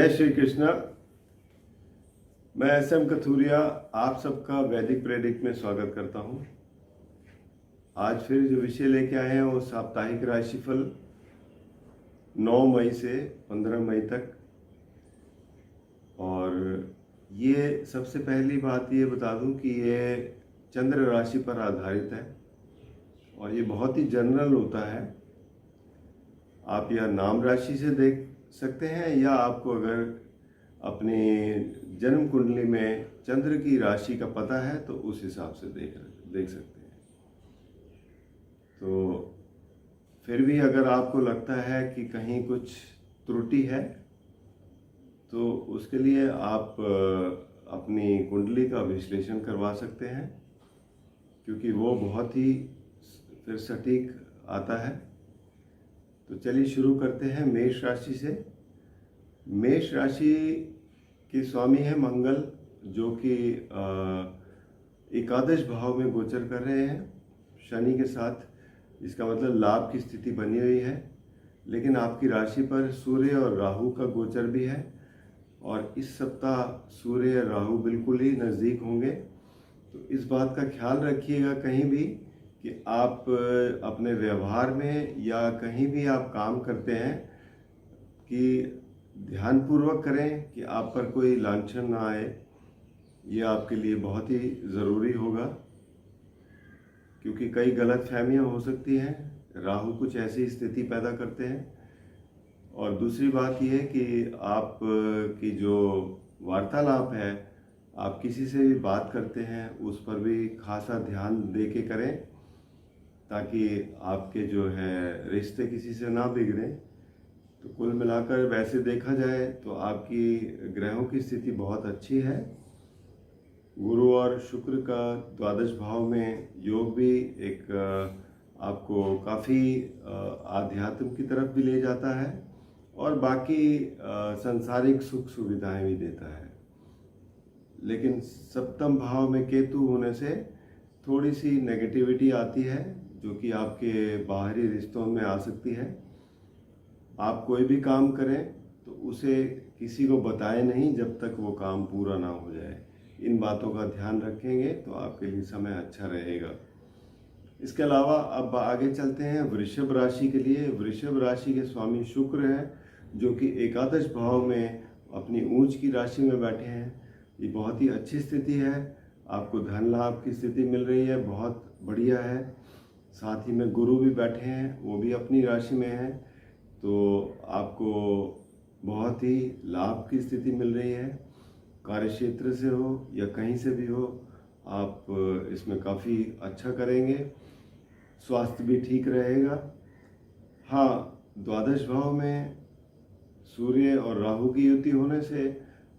जय श्री कृष्ण। मैं SM कथूरिया आप सबका वैदिक प्रेडिक्ट में स्वागत करता हूं। आज फिर जो विषय लेके आए हैं वो साप्ताहिक राशिफल 9 मई से 15 मई तक। और ये सबसे पहली बात ये बता दूं कि ये चंद्र राशि पर आधारित है और ये बहुत ही जनरल होता है। आप या नाम राशि से देख सकते हैं या आपको अगर अपनी जन्म कुंडली में चंद्र की राशि का पता है तो उस हिसाब से देख सकते हैं। तो फिर भी अगर आपको लगता है कि कहीं कुछ त्रुटि है तो उसके लिए आप अपनी कुंडली का विश्लेषण करवा सकते हैं, क्योंकि वो बहुत ही फिर सटीक आता है। तो चलिए शुरू करते हैं मेष राशि से। मेष राशि के स्वामी है मंगल, जो कि एकादश भाव में गोचर कर रहे हैं शनि के साथ। इसका मतलब लाभ की स्थिति बनी हुई है, लेकिन आपकी राशि पर सूर्य और राहु का गोचर भी है और इस सप्ताह सूर्य और राहु बिल्कुल ही नज़दीक होंगे। तो इस बात का ख्याल रखिएगा कहीं भी कि आप अपने व्यवहार में या कहीं भी आप काम करते हैं कि ध्यानपूर्वक करें कि आप पर कोई लांछन ना आए। ये आपके लिए बहुत ही ज़रूरी होगा, क्योंकि कई गलतफहमियां हो सकती हैं। राहु कुछ ऐसी स्थिति पैदा करते हैं। और दूसरी बात यह है कि आप की जो वार्तालाप है, आप किसी से भी बात करते हैं उस पर भी खासा ध्यान दे के करें, ताकि आपके जो है रिश्ते किसी से ना बिगड़ें। तो कुल मिलाकर वैसे देखा जाए तो आपकी ग्रहों की स्थिति बहुत अच्छी है। गुरु और शुक्र का द्वादश भाव में योग भी एक आपको काफ़ी आध्यात्म की तरफ भी ले जाता है और बाकी संसारिक सुख सुविधाएं भी देता है। लेकिन सप्तम भाव में केतु होने से थोड़ी सी नेगेटिविटी आती है, जो कि आपके बाहरी रिश्तों में आ सकती है। आप कोई भी काम करें तो उसे किसी को बताएं नहीं जब तक वो काम पूरा ना हो जाए। इन बातों का ध्यान रखेंगे तो आपके लिए समय अच्छा रहेगा। इसके अलावा अब आगे चलते हैं वृषभ राशि के लिए। वृषभ राशि के स्वामी शुक्र हैं, जो कि एकादश भाव में अपनी ऊंच की राशि में बैठे हैं। ये बहुत ही अच्छी स्थिति है। आपको धन लाभ की स्थिति मिल रही है, बहुत बढ़िया है। साथ ही में गुरु भी बैठे हैं, वो भी अपनी राशि में है। तो आपको बहुत ही लाभ की स्थिति मिल रही है। कार्य क्षेत्र से हो या कहीं से भी हो, आप इसमें काफ़ी अच्छा करेंगे। स्वास्थ्य भी ठीक रहेगा। हाँ, द्वादश भाव में सूर्य और राहु की युति होने से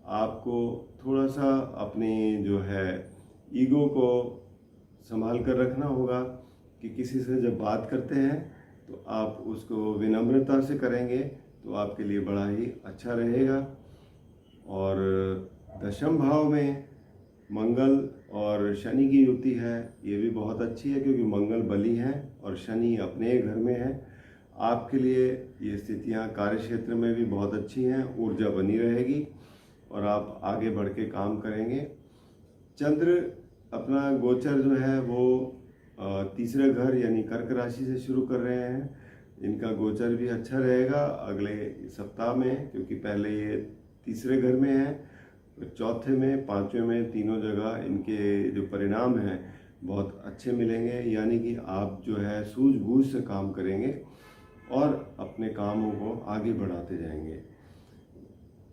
आपको थोड़ा सा अपनी जो है ईगो को संभाल कर रखना होगा कि किसी से जब बात करते हैं तो आप उसको विनम्रता से करेंगे तो आपके लिए बड़ा ही अच्छा रहेगा। और दशम भाव में मंगल और शनि की युति है, ये भी बहुत अच्छी है, क्योंकि मंगल बली हैं और शनि अपने घर में है। आपके लिए ये स्थितियां कार्य क्षेत्र में भी बहुत अच्छी हैं, ऊर्जा बनी रहेगी और आप आगे बढ़ के काम करेंगे। चंद्र अपना गोचर जो है वो तीसरे घर यानी कर्क राशि से शुरू कर रहे हैं। इनका गोचर भी अच्छा रहेगा अगले सप्ताह में, क्योंकि पहले ये तीसरे घर में है, चौथे में, पांचवें में, तीनों जगह इनके जो परिणाम हैं बहुत अच्छे मिलेंगे। यानी कि आप जो है सूझबूझ से काम करेंगे और अपने कामों को आगे बढ़ाते जाएंगे।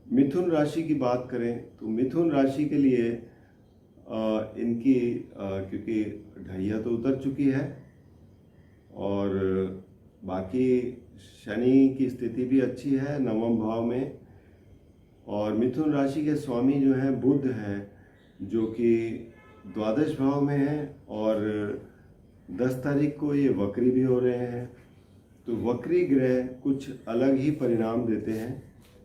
मिथुन राशि की बात करें तो मिथुन राशि के लिए इनकी क्योंकि ढैया तो उतर चुकी है और बाकी शनि की स्थिति भी अच्छी है नवम भाव में। और मिथुन राशि के स्वामी जो हैं बुध हैं, जो कि द्वादश भाव में हैं और 10 तारीख को ये वक्री भी हो रहे हैं। तो वक्री ग्रह कुछ अलग ही परिणाम देते हैं।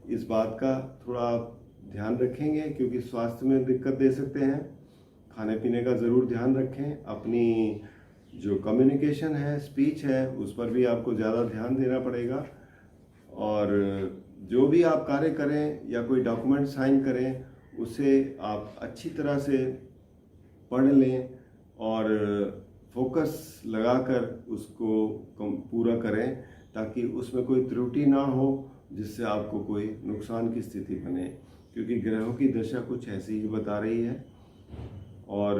इस बात का थोड़ा आप ध्यान रखेंगे, क्योंकि स्वास्थ्य में दिक्कत दे सकते हैं। खाने पीने का ज़रूर ध्यान रखें। अपनी जो कम्युनिकेशन है, स्पीच है, उस पर भी आपको ज़्यादा ध्यान देना पड़ेगा। और जो भी आप कार्य करें या कोई डॉक्यूमेंट साइन करें, उसे आप अच्छी तरह से पढ़ लें और फोकस लगाकर उसको पूरा करें, ताकि उसमें कोई त्रुटि ना हो जिससे आपको कोई नुकसान की स्थिति बने, क्योंकि ग्रहों की दशा कुछ ऐसी ही बता रही है। और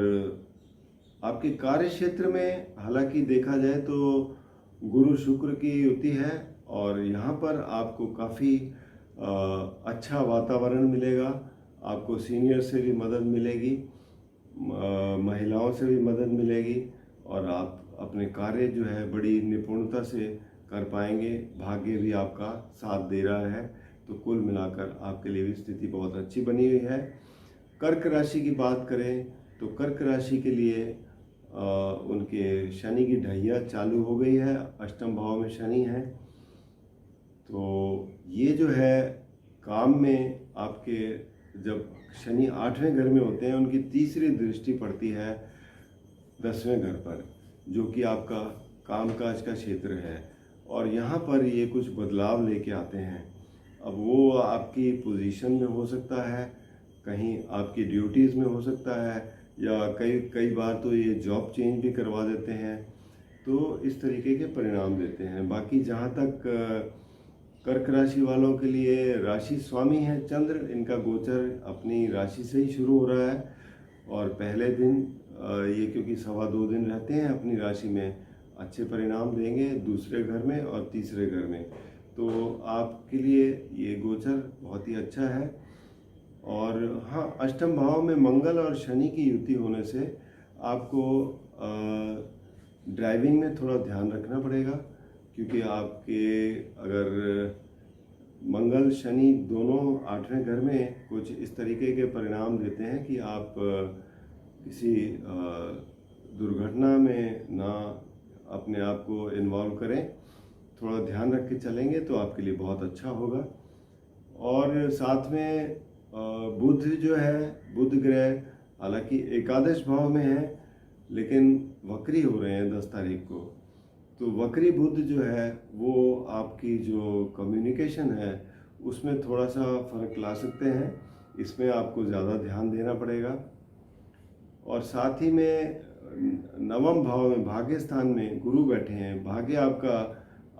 आपके कार्य क्षेत्र में हालांकि देखा जाए तो गुरु शुक्र की युति है, और यहाँ पर आपको काफ़ी अच्छा वातावरण मिलेगा। आपको सीनियर से भी मदद मिलेगी, महिलाओं से भी मदद मिलेगी, और आप अपने कार्य जो है बड़ी निपुणता से कर पाएंगे। भाग्य भी आपका साथ दे रहा है, तो कुल मिलाकर आपके लिए भी स्थिति बहुत अच्छी बनी हुई है। कर्क राशि की बात करें तो कर्क राशि के लिए उनके शनि की ढैया चालू हो गई है, अष्टम भाव में शनि है। तो ये जो है काम में आपके, जब शनि 8वें घर में होते हैं, उनकी तीसरी दृष्टि पड़ती है 10वें घर पर, जो कि आपका कामकाज का क्षेत्र है, और यहाँ पर ये कुछ बदलाव लेके आते हैं। अब वो आपकी पोजीशन में हो सकता है, कहीं आपकी ड्यूटीज़ में हो सकता है, या कई बार तो ये जॉब चेंज भी करवा देते हैं। तो इस तरीके के परिणाम देते हैं। बाकी जहाँ तक कर्क राशि वालों के लिए राशि स्वामी है चंद्र, इनका गोचर अपनी राशि से ही शुरू हो रहा है, और पहले दिन ये क्योंकि 2.25 दिन रहते हैं अपनी राशि में, अच्छे परिणाम देंगे दूसरे घर में और तीसरे घर में। तो आपके लिए ये गोचर बहुत ही अच्छा है। और हाँ, अष्टम भाव में मंगल और शनि की युति होने से आपको ड्राइविंग में थोड़ा ध्यान रखना पड़ेगा, क्योंकि आपके अगर मंगल शनि दोनों 8वें घर में कुछ इस तरीके के परिणाम देते हैं कि आप किसी दुर्घटना में ना अपने आप को इन्वॉल्व करें। थोड़ा ध्यान रख के चलेंगे तो आपके लिए बहुत अच्छा होगा। और साथ में बुध जो है, बुध ग्रह हालांकि एकादश भाव में है, लेकिन वक्री हो रहे हैं 10 तारीख को। तो वक्री बुध जो है वो आपकी जो कम्युनिकेशन है उसमें थोड़ा सा फर्क ला सकते हैं, इसमें आपको ज़्यादा ध्यान देना पड़ेगा। और साथ ही में 9वें भाव में भाग्य स्थान में गुरु बैठे हैं, भाग्य आपका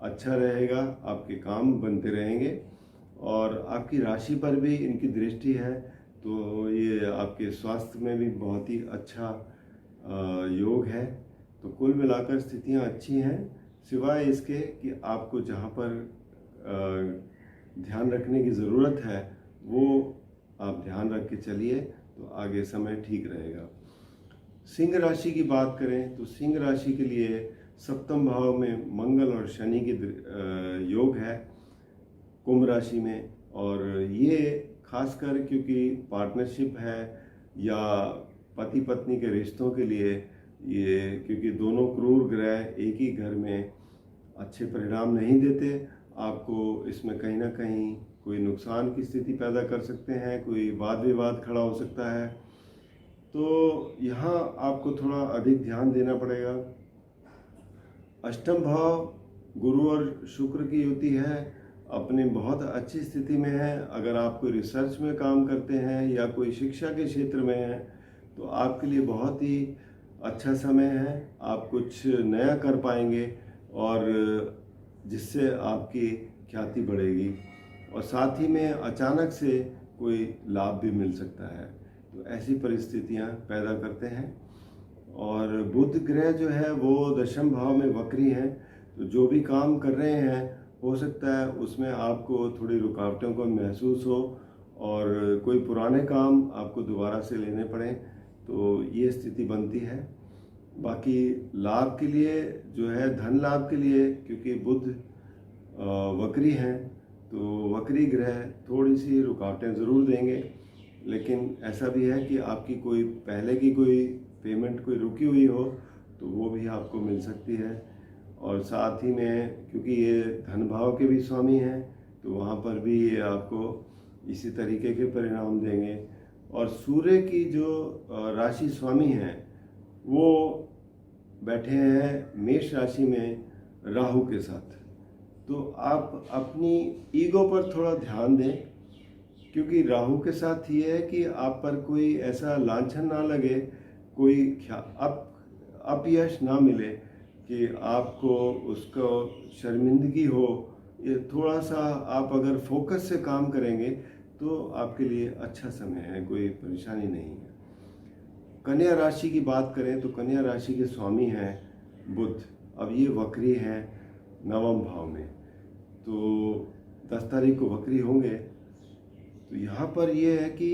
अच्छा रहेगा, आपके काम बनते रहेंगे, और आपकी राशि पर भी इनकी दृष्टि है, तो ये आपके स्वास्थ्य में भी बहुत ही अच्छा योग है। तो कुल मिलाकर स्थितियां अच्छी हैं, सिवाय इसके कि आपको जहाँ पर ध्यान रखने की ज़रूरत है वो आप ध्यान रख के चलिए, तो आगे समय ठीक रहेगा। सिंह राशि की बात करें तो सिंह राशि के लिए 7वें भाव में मंगल और शनि की योग है कुंभ राशि में, और ये खासकर क्योंकि पार्टनरशिप है या पति पत्नी के रिश्तों के लिए, ये क्योंकि दोनों क्रूर ग्रह एक ही घर में अच्छे परिणाम नहीं देते, आपको इसमें कहीं ना कहीं कोई नुकसान की स्थिति पैदा कर सकते हैं, कोई वाद विवाद खड़ा हो सकता है। तो यहाँ आपको थोड़ा अधिक ध्यान देना पड़ेगा। अष्टम भाव गुरु और शुक्र की युति है, अपनी बहुत अच्छी स्थिति में है। अगर आप कोई रिसर्च में काम करते हैं या कोई शिक्षा के क्षेत्र में हैं तो आपके लिए बहुत ही अच्छा समय है, आप कुछ नया कर पाएंगे और जिससे आपकी ख्याति बढ़ेगी, और साथ ही में अचानक से कोई लाभ भी मिल सकता है। तो ऐसी परिस्थितियां पैदा करते हैं। और बुध ग्रह जो है वो 10वें भाव में वक्री हैं, तो जो भी काम कर रहे हैं हो सकता है उसमें आपको थोड़ी रुकावटों को महसूस हो और कोई पुराने काम आपको दोबारा से लेने पड़े, तो ये स्थिति बनती है। बाकी लाभ के लिए जो है, धन लाभ के लिए, क्योंकि बुध वक्री हैं तो वक्री ग्रह थोड़ी सी रुकावटें ज़रूर देंगे, लेकिन ऐसा भी है कि आपकी कोई पहले की कोई पेमेंट कोई रुकी हुई हो तो वो भी आपको मिल सकती है। और साथ ही में क्योंकि ये धन भाव के भी स्वामी हैं तो वहाँ पर भी ये आपको इसी तरीके के परिणाम देंगे। और सूर्य की जो राशि स्वामी हैं वो बैठे हैं मेष राशि में राहु के साथ, तो आप अपनी ईगो पर थोड़ा ध्यान दें, क्योंकि राहु के साथ ये है कि आप पर कोई ऐसा लांछन ना लगे, कोई अपयश ना मिले कि आपको उसको शर्मिंदगी हो। ये थोड़ा सा आप अगर फोकस से काम करेंगे तो आपके लिए अच्छा समय है, कोई परेशानी नहीं है। कन्या राशि की बात करें तो कन्या राशि के स्वामी हैं बुध। अब ये वक्री हैं नवम भाव में, तो 10 तारीख को वक्री होंगे। तो यहाँ पर ये है कि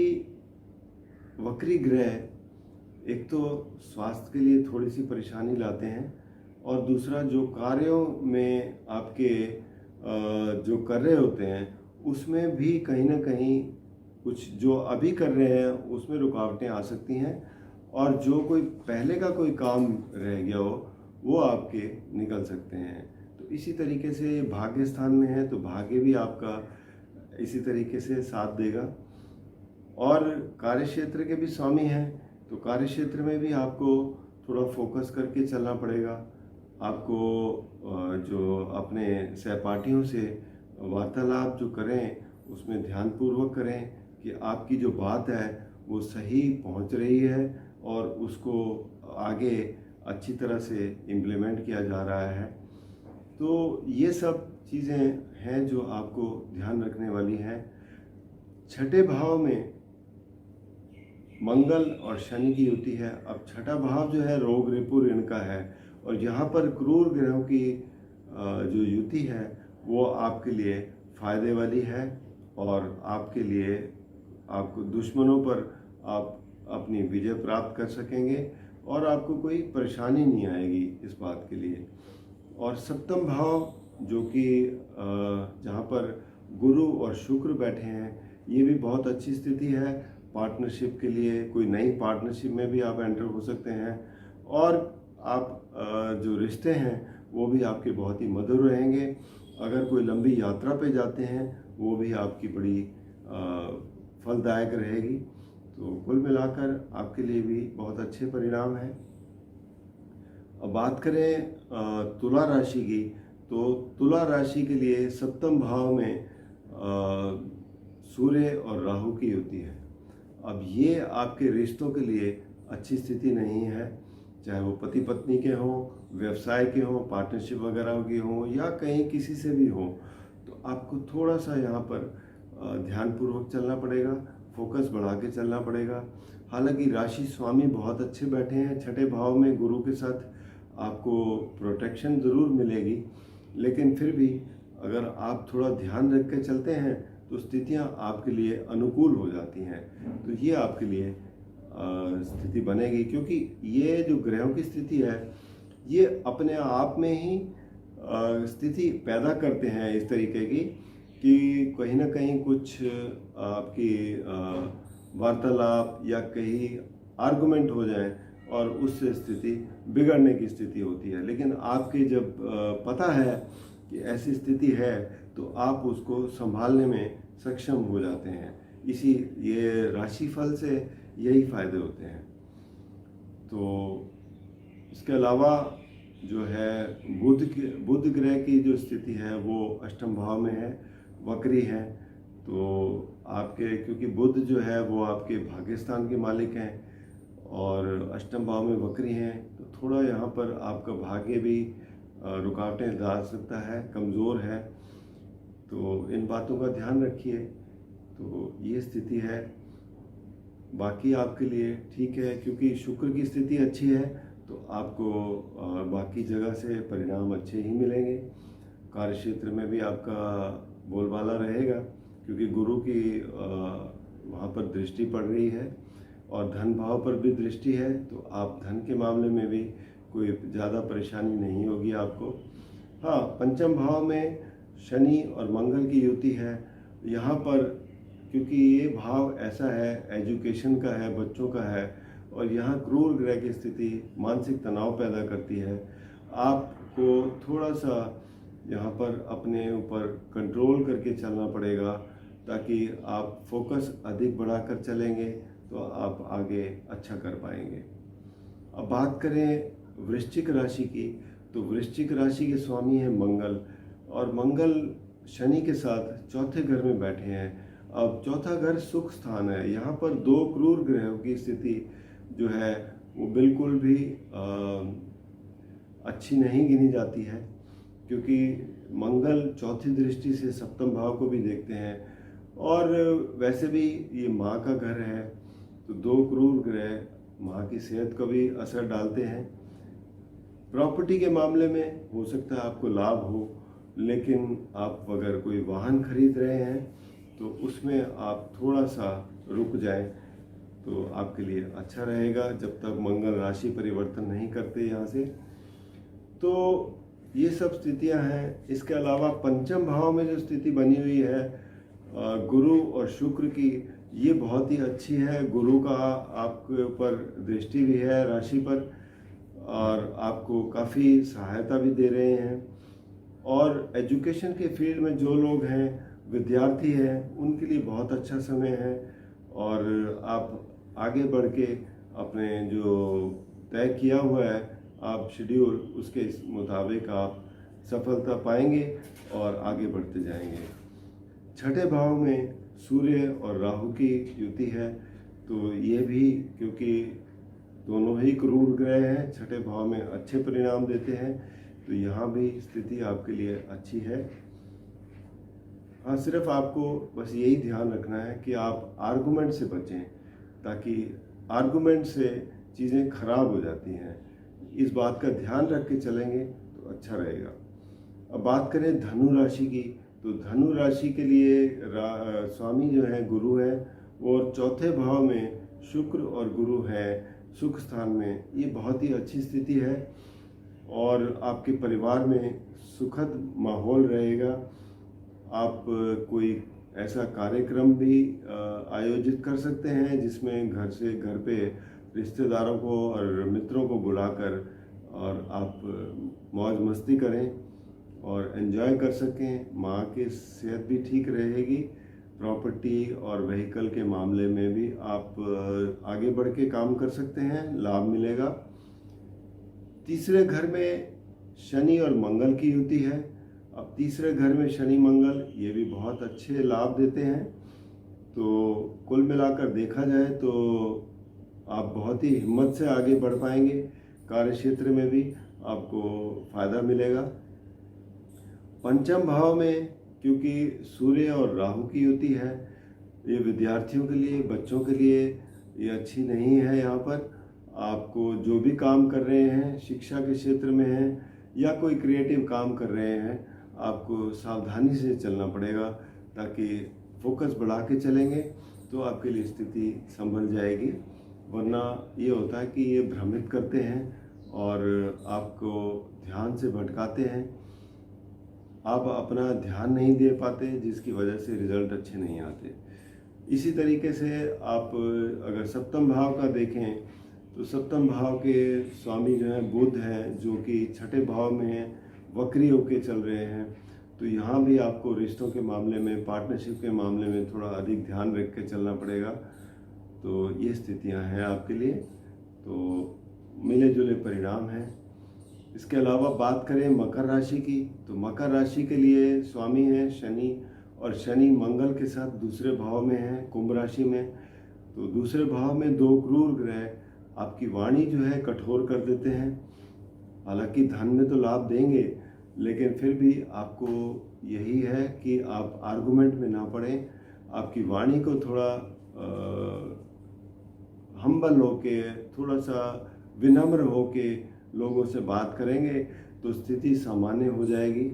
वक्री ग्रह एक तो स्वास्थ्य के लिए थोड़ी सी परेशानी लाते हैं, और दूसरा जो कार्यों में आपके जो कर रहे होते हैं उसमें भी कहीं ना कहीं कुछ जो अभी कर रहे हैं उसमें रुकावटें आ सकती हैं, और जो कोई पहले का कोई काम रह गया हो वो आपके निकल सकते हैं। तो इसी तरीके से भाग्य स्थान में है तो भाग्य भी आपका इसी तरीके से साथ देगा। और कार्यक्षेत्र के भी स्वामी हैं, तो कार्यक्षेत्र में भी आपको थोड़ा फोकस करके चलना पड़ेगा। आपको जो अपने सहपाठियों से वार्तालाप जो करें उसमें ध्यानपूर्वक करें कि आपकी जो बात है वो सही पहुंच रही है और उसको आगे अच्छी तरह से इम्प्लीमेंट किया जा रहा है। तो ये सब चीज़ें हैं जो आपको ध्यान रखने वाली हैं। छठे भाव में मंगल और शनि की युति है। अब छठा भाव जो है रोग रिपु ऋण का है, और यहाँ पर क्रूर ग्रहों की जो युति है वो आपके लिए फायदे वाली है, और आपके लिए आपको दुश्मनों पर आप अपनी विजय प्राप्त कर सकेंगे और आपको कोई परेशानी नहीं आएगी इस बात के लिए। और सप्तम भाव जो कि जहाँ पर गुरु और शुक्र बैठे हैं, ये भी बहुत अच्छी स्थिति है पार्टनरशिप के लिए। कोई नई पार्टनरशिप में भी आप एंटर हो सकते हैं, और आप जो रिश्ते हैं वो भी आपके बहुत ही मधुर रहेंगे। अगर कोई लंबी यात्रा पे जाते हैं वो भी आपकी बड़ी फलदायक रहेगी। तो कुल मिलाकर आपके लिए भी बहुत अच्छे परिणाम हैं। अब बात करें तुला राशि की, तो तुला राशि के लिए सप्तम भाव में सूर्य और राहु की युति है। अब ये आपके रिश्तों के लिए अच्छी स्थिति नहीं है, चाहे वो पति पत्नी के हों, व्यवसाय के हों, पार्टनरशिप वगैरह के हों, या कहीं किसी से भी हों। तो आपको थोड़ा सा यहाँ पर ध्यानपूर्वक चलना पड़ेगा, फोकस बढ़ा के चलना पड़ेगा। हालांकि राशि स्वामी बहुत अच्छे बैठे हैं छठे भाव में गुरु के साथ, आपको प्रोटेक्शन ज़रूर मिलेगी, लेकिन फिर भी अगर आप थोड़ा ध्यान रख के चलते हैं तो स्थितियाँ आपके लिए अनुकूल हो जाती हैं। तो ये आपके लिए स्थिति बनेगी, क्योंकि ये जो ग्रहों की स्थिति है ये अपने आप में ही स्थिति पैदा करते हैं इस तरीके की कि कहीं ना कहीं कुछ आपकी वार्तालाप या कहीं आर्गुमेंट हो जाए और उससे स्थिति बिगड़ने की स्थिति होती है। लेकिन आपके जब पता है कि ऐसी स्थिति है तो आप उसको संभालने में सक्षम हो जाते हैं। इसी ये राशिफल से यही फायदे होते हैं। तो इसके अलावा जो है बुध ग्रह की जो स्थिति है वो अष्टम भाव में है, वक्री है। तो आपके क्योंकि बुध जो है वो आपके भाग्यस्थान के मालिक हैं और अष्टम भाव में वक्री हैं, तो थोड़ा यहाँ पर आपका भाग्य भी रुकावटें डाल सकता है, कमज़ोर है। तो इन बातों का ध्यान रखिए। तो ये स्थिति है। बाकी आपके लिए ठीक है, क्योंकि शुक्र की स्थिति अच्छी है तो आपको बाकी जगह से परिणाम अच्छे ही मिलेंगे। कार्यक्षेत्र में भी आपका बोलबाला रहेगा, क्योंकि गुरु की वहाँ पर दृष्टि पड़ रही है और धन भाव पर भी दृष्टि है, तो आप धन के मामले में भी कोई ज़्यादा परेशानी नहीं होगी आपको। हाँ, पंचम भाव में शनि और मंगल की युति है। यहाँ पर क्योंकि ये भाव ऐसा है, एजुकेशन का है, बच्चों का है, और यहाँ क्रूर ग्रह की स्थिति मानसिक तनाव पैदा करती है। आपको थोड़ा सा यहाँ पर अपने ऊपर कंट्रोल करके चलना पड़ेगा, ताकि आप फोकस अधिक बढ़ाकर चलेंगे तो आप आगे अच्छा कर पाएंगे। अब बात करें वृश्चिक राशि की, तो वृश्चिक राशि के स्वामी हैं मंगल। और मंगल शनि के साथ चौथे घर में बैठे हैं। अब चौथा घर सुख स्थान है, यहाँ पर दो क्रूर ग्रहों की स्थिति जो है वो बिल्कुल भी अच्छी नहीं गिनी जाती है, क्योंकि मंगल चौथी दृष्टि से सप्तम भाव को भी देखते हैं और वैसे भी ये माँ का घर है, तो दो क्रूर ग्रह माँ की सेहत को भी असर डालते हैं। प्रॉपर्टी के मामले में हो सकता है आपको लाभ हो, लेकिन आप अगर कोई वाहन खरीद रहे हैं तो उसमें आप थोड़ा सा रुक जाएं तो आपके लिए अच्छा रहेगा, जब तक मंगल राशि परिवर्तन नहीं करते यहाँ से। तो ये सब स्थितियां हैं। इसके अलावा पंचम भाव में जो स्थिति बनी हुई है गुरु और शुक्र की, ये बहुत ही अच्छी है। गुरु का आपके ऊपर दृष्टि भी है राशि पर और आपको काफ़ी सहायता भी दे रहे हैं। और एजुकेशन के फील्ड में जो लोग हैं, विद्यार्थी हैं, उनके लिए बहुत अच्छा समय है और आप आगे बढ़ के अपने जो तय किया हुआ है आप शेड्यूल, उसके मुताबिक आप सफलता पाएंगे और आगे बढ़ते जाएंगे। छठे भाव में सूर्य और राहु की युति है, तो ये भी क्योंकि दोनों ही क्रूर ग्रह हैं, छठे भाव में अच्छे परिणाम देते हैं, तो यहाँ भी स्थिति आपके लिए अच्छी है। हाँ, सिर्फ आपको बस यही ध्यान रखना है कि आप आर्गुमेंट से बचें, ताकि आर्गुमेंट से चीज़ें खराब हो जाती हैं। इस बात का ध्यान रख के चलेंगे तो अच्छा रहेगा। अब बात करें धनु राशि की, तो धनु राशि के लिए स्वामी जो है गुरु है, और चौथे भाव में शुक्र और गुरु है सुख स्थान में। ये बहुत ही अच्छी स्थिति है और आपके परिवार में सुखद माहौल रहेगा। आप कोई ऐसा कार्यक्रम भी आयोजित कर सकते हैं जिसमें घर पे रिश्तेदारों को और मित्रों को बुलाकर और आप मौज मस्ती करें और एंजॉय कर सकें। माँ की सेहत भी ठीक रहेगी। प्रॉपर्टी और व्हीकल के मामले में भी आप आगे बढ़ के काम कर सकते हैं, लाभ मिलेगा। तीसरे घर में शनि और मंगल की युति है। अब तीसरे घर में शनि मंगल ये भी बहुत अच्छे लाभ देते हैं। तो कुल मिलाकर देखा जाए तो आप बहुत ही हिम्मत से आगे बढ़ पाएंगे। कार्य क्षेत्र में भी आपको फायदा मिलेगा। पंचम भाव में क्योंकि सूर्य और राहु की युति है, ये विद्यार्थियों के लिए, बच्चों के लिए ये अच्छी नहीं है। यहाँ पर आपको जो भी काम कर रहे हैं, शिक्षा के क्षेत्र में हैं या कोई क्रिएटिव काम कर रहे हैं, आपको सावधानी से चलना पड़ेगा, ताकि फोकस बढ़ा के चलेंगे तो आपके लिए स्थिति संभल जाएगी। वरना ये होता है कि ये भ्रमित करते हैं और आपको ध्यान से भटकाते हैं। आप अपना ध्यान नहीं दे पाते, जिसकी वजह से रिजल्ट अच्छे नहीं आते। इसी तरीके से आप अगर सप्तम भाव का देखें तो सप्तम भाव के स्वामी जो है बुध हैं, जो कि छठे भाव में हैं, वक्री होके चल रहे हैं। तो यहाँ भी आपको रिश्तों के मामले में, पार्टनरशिप के मामले में थोड़ा अधिक ध्यान रख के चलना पड़ेगा। तो ये स्थितियाँ हैं आपके लिए, तो मिले जुले परिणाम हैं। इसके अलावा बात करें मकर राशि की, तो मकर राशि के लिए स्वामी हैं शनि, और शनि मंगल के साथ दूसरे भाव में है, कुंभ राशि में। तो दूसरे भाव में दो क्रूर ग्रह आपकी वाणी जो है कठोर कर देते हैं। हालांकि धन में तो लाभ देंगे, लेकिन फिर भी आपको यही है कि आप आर्गुमेंट में ना पड़ें। आपकी वाणी को थोड़ा हम्बल होके, थोड़ा सा विनम्र होके लोगों से बात करेंगे तो स्थिति सामान्य हो जाएगी।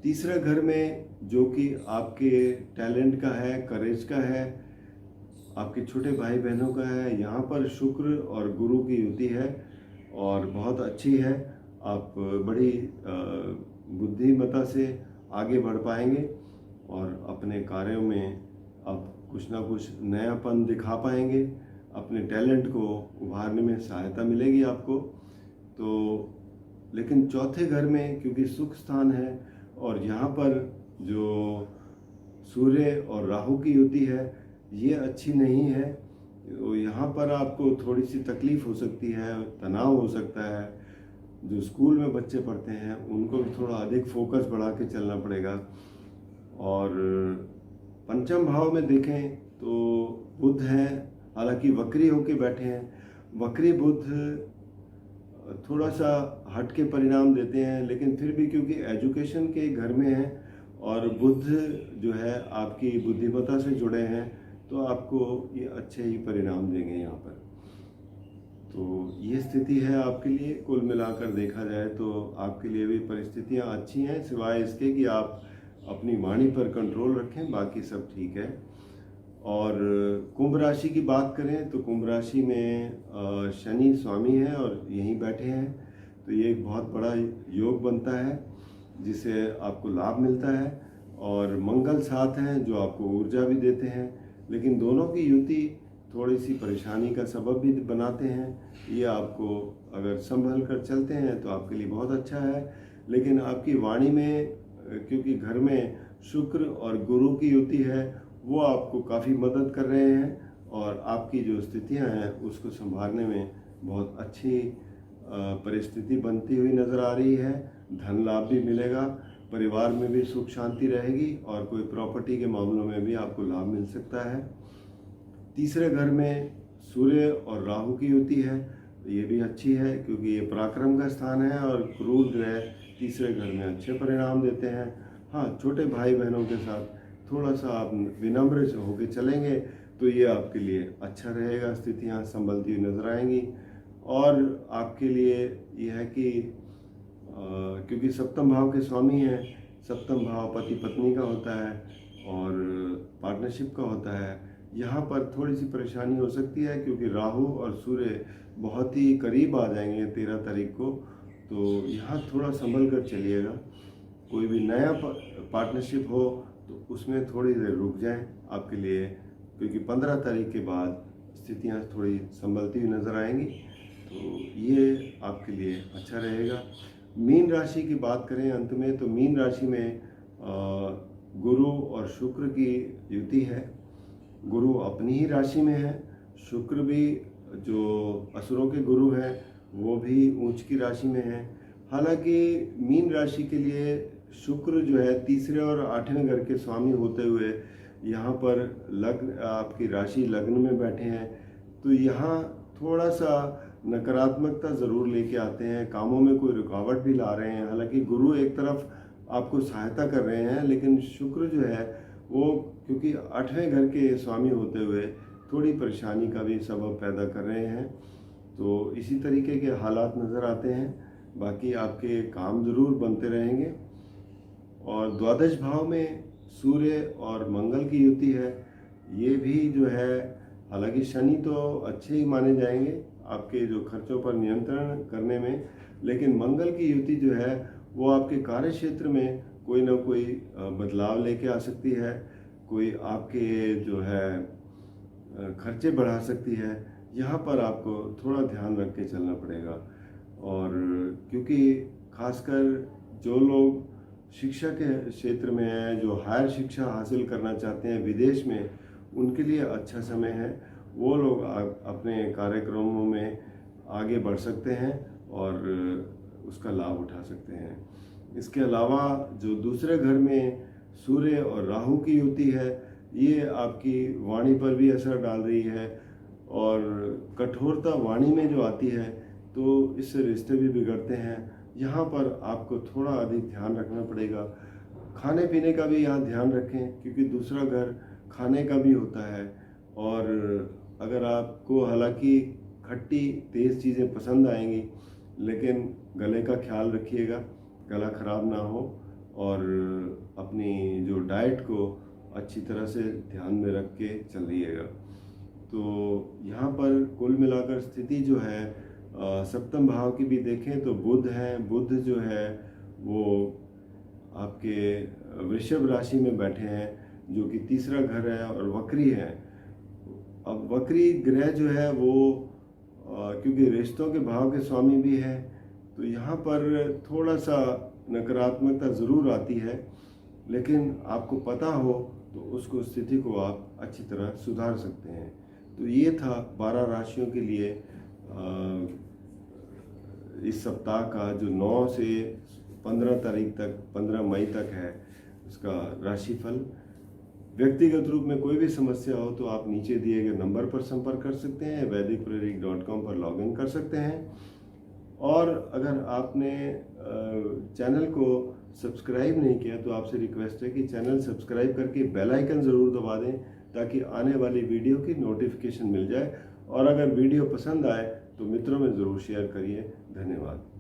तीसरे घर में जो कि आपके टैलेंट का है, करेज का है, आपके छोटे भाई बहनों का है, यहाँ पर शुक्र और गुरु की युति है और बहुत अच्छी है। आप बड़ी बुद्धिमत्ता से आगे बढ़ पाएंगे और अपने कार्यों में आप कुछ ना कुछ नयापन दिखा पाएंगे। अपने टैलेंट को उभारने में सहायता मिलेगी आपको। तो लेकिन चौथे घर में क्योंकि सुख स्थान है और यहाँ पर जो सूर्य और राहु की युति है ये अच्छी नहीं है, तो यहाँ पर आपको थोड़ी सी तकलीफ हो सकती है, तनाव हो सकता है। जो स्कूल में बच्चे पढ़ते हैं उनको भी थोड़ा अधिक फोकस बढ़ा के चलना पड़ेगा। और पंचम भाव में देखें तो बुध हैं, हालांकि वक्री होके बैठे हैं। वक्री बुध थोड़ा सा हट के परिणाम देते हैं, लेकिन फिर भी क्योंकि एजुकेशन के घर में है और बुध जो है आपकी बुद्धिमत्ता से जुड़े हैं, तो आपको ये अच्छे ही परिणाम देंगे यहाँ पर। तो ये स्थिति है आपके लिए। कुल मिलाकर देखा जाए तो आपके लिए भी परिस्थितियाँ अच्छी हैं, सिवाय इसके कि आप अपनी वाणी पर कंट्रोल रखें, बाकी सब ठीक है। और कुंभ राशि की बात करें तो कुंभ राशि में शनि स्वामी है और यहीं बैठे हैं, तो ये एक बहुत बड़ा योग बनता है जिससे आपको लाभ मिलता है। और मंगल साथ हैं जो आपको ऊर्जा भी देते हैं, लेकिन दोनों की युति थोड़ी सी परेशानी का सबब भी बनाते हैं। ये आपको अगर संभल कर चलते हैं तो आपके लिए बहुत अच्छा है, लेकिन आपकी वाणी में क्योंकि घर में शुक्र और गुरु की युति है, वो आपको काफ़ी मदद कर रहे हैं और आपकी जो स्थितियां हैं उसको संभालने में बहुत अच्छी परिस्थिति बनती हुई नज़र आ रही है। धन लाभ भी मिलेगा, परिवार में भी सुख शांति रहेगी और कोई प्रॉपर्टी के मामलों में भी आपको लाभ मिल सकता है। तीसरे घर में सूर्य और राहु की युति है, तो ये भी अच्छी है क्योंकि ये पराक्रम का स्थान है और क्रूर ग्रह तीसरे घर में अच्छे परिणाम देते हैं। हाँ, छोटे भाई बहनों के साथ थोड़ा सा आप विनम्र होकर चलेंगे तो ये आपके लिए अच्छा रहेगा, स्थितियाँ संभलती हुई नजर आएंगी। और आपके लिए यह है कि क्योंकि सप्तम भाव के स्वामी हैं, सप्तम भाव पति पत्नी का होता है और पार्टनरशिप का होता है, यहाँ पर थोड़ी सी परेशानी हो सकती है क्योंकि राहु और सूर्य बहुत ही करीब आ जाएंगे 13 तारीख को, तो यहाँ थोड़ा संभल कर चलिएगा। कोई भी नया पार्टनरशिप हो तो उसमें थोड़ी देर रुक जाएं आपके लिए, क्योंकि 15 तारीख के बाद स्थितियाँ थोड़ी संभलती हुई नज़र आएंगी, तो ये आपके लिए अच्छा रहेगा। मीन राशि की बात करें अंत में, तो मीन राशि में गुरु और शुक्र की युति है। गुरु अपनी ही राशि में है, शुक्र भी जो असुरों के गुरु हैं वो भी ऊंच की राशि में है। हालांकि मीन राशि के लिए शुक्र जो है तीसरे और आठवें घर के स्वामी होते हुए यहाँ पर लग्न आपकी राशि लग्न में बैठे हैं, तो यहाँ थोड़ा सा नकारात्मकता ज़रूर लेके आते हैं, कामों में कोई रुकावट भी ला रहे हैं। हालांकि गुरु एक तरफ आपको सहायता कर रहे हैं, लेकिन शुक्र जो है वो क्योंकि आठवें घर के स्वामी होते हुए थोड़ी परेशानी का भी सबब पैदा कर रहे हैं। तो इसी तरीके के हालात नज़र आते हैं, बाकी आपके काम ज़रूर बनते रहेंगे। और द्वादश भाव में सूर्य और मंगल की युति है, ये भी जो है, हालांकि शनि तो अच्छे ही माने जाएंगे आपके जो खर्चों पर नियंत्रण करने में, लेकिन मंगल की युति जो है वो आपके कार्य क्षेत्र में कोई ना कोई बदलाव लेके आ सकती है, कोई आपके जो है खर्चे बढ़ा सकती है। यहाँ पर आपको थोड़ा ध्यान रख के चलना पड़ेगा। और क्योंकि खासकर जो लोग शिक्षा के क्षेत्र में हैं, जो हायर शिक्षा हासिल करना चाहते हैं विदेश में, उनके लिए अच्छा समय है। वो लोग अपने कार्यक्रमों में आगे बढ़ सकते हैं और उसका लाभ उठा सकते हैं। इसके अलावा जो दूसरे घर में सूर्य और राहु की युति है, ये आपकी वाणी पर भी असर डाल रही है और कठोरता वाणी में जो आती है तो इससे रिश्ते भी बिगड़ते हैं। यहाँ पर आपको थोड़ा अधिक ध्यान रखना पड़ेगा। खाने पीने का भी यहाँ ध्यान रखें क्योंकि दूसरा घर खाने का भी होता है। और अगर आपको हालांकि खट्टी तेज़ चीज़ें पसंद आएंगी, लेकिन गले का ख्याल रखिएगा, गला ख़राब ना हो और अपनी जो डाइट को अच्छी तरह से ध्यान में रख के चलिएगा। तो यहाँ पर कुल मिलाकर स्थिति जो है सप्तम भाव की भी देखें तो बुध है। बुध जो है वो आपके वृषभ राशि में बैठे हैं जो कि तीसरा घर है और वक्री है। अब वक्री ग्रह जो है वो क्योंकि रिश्तों के भाव के स्वामी भी है, तो यहाँ पर थोड़ा सा नकारात्मकता ज़रूर आती है, लेकिन आपको पता हो तो उसको स्थिति को आप अच्छी तरह सुधार सकते हैं। तो ये था 12 राशियों के लिए इस सप्ताह का जो 9 से 15 तारीख तक, 15 मई तक है, उसका राशिफल। व्यक्तिगत रूप में कोई भी समस्या हो तो आप नीचे दिए गए नंबर पर संपर्क कर सकते हैं, vedicprarik.com पर लॉगिन कर सकते हैं। और अगर आपने चैनल को सब्सक्राइब नहीं किया तो आपसे रिक्वेस्ट है कि चैनल सब्सक्राइब करके बेल आइकन ज़रूर दबा दें ताकि आने वाली वीडियो की नोटिफिकेशन मिल जाए। और अगर वीडियो पसंद आए तो मित्रों में ज़रूर शेयर करिए। धन्यवाद।